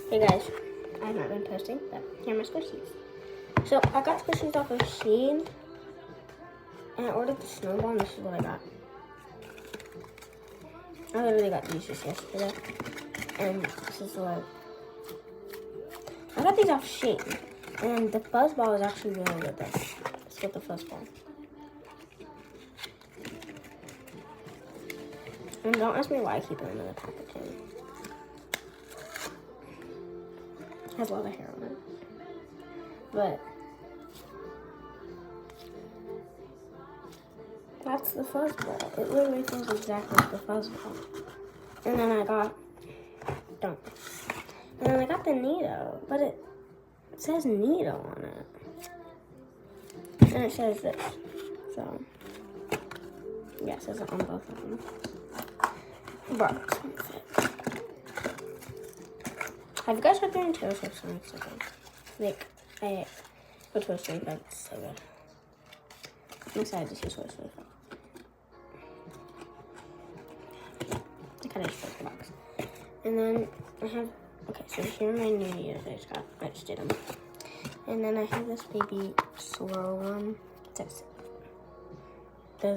Hey guys, I've not been posting, but here are my squishies. So I got squishies off of Shein, and I ordered the snowball, and this is what I got. I literally got these just yesterday, and this is what I got these off Shein, and the fuzzball is actually really good though. Let's get the fuzzball. And don't ask me why I keep it in the packaging. It has a lot of hair on it. But that's the fuzzball. It literally feels exactly like the fuzzball. And then I got And then I got the Neato, but it says Neato on it. And it says this. So yeah, it says it on both of them. But have you guys heard doing Taylor Swift songs? Like I go to a sleep, it's so good. I'm excited to see Taylor Swift. I kind of just broke the box. And then I have, okay, so here are my New Year's I just did them. And then I have this baby swirl one. Those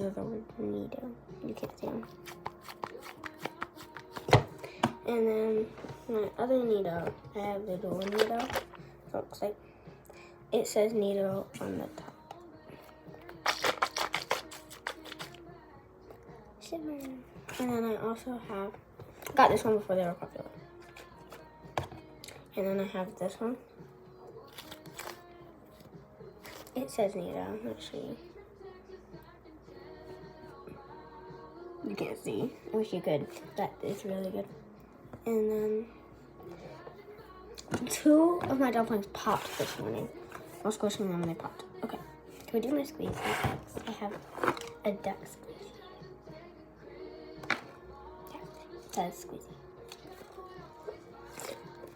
are the word Neato. You can't see them. And then my other Neato, I have the dual Neato. So it looks like it says Neato on the top. Shimmer. And then I also have, got this one before they were popular. And then I have this one. It says Neato, actually. You can't see. I wish you could. That is really good. And then 2 of my dumplings popped this morning. I was squishing them and they popped. Okay. Can we do my squeeze next? I have a duck squeeze. Yeah, that is squeezy.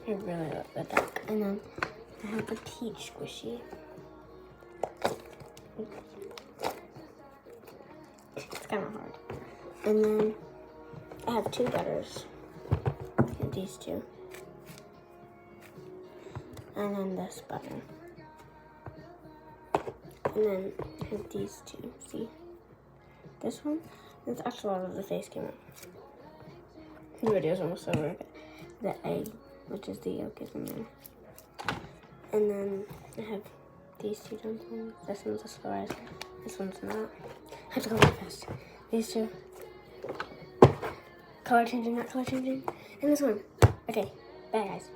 I really love the duck. And then I have the peach squishy. It's kind of hard. And then I have 2 butters. And these 2. And then this butter. And then I have these 2. See? This one? It's actually all of the face came out. The video's almost over. The egg, which is the yolk, is in there. And then I have these 2 dumplings. This one's a slow rise. This one's not. I have to go really fast. These 2. Color changing, not color changing. And this one. Okay, bye guys.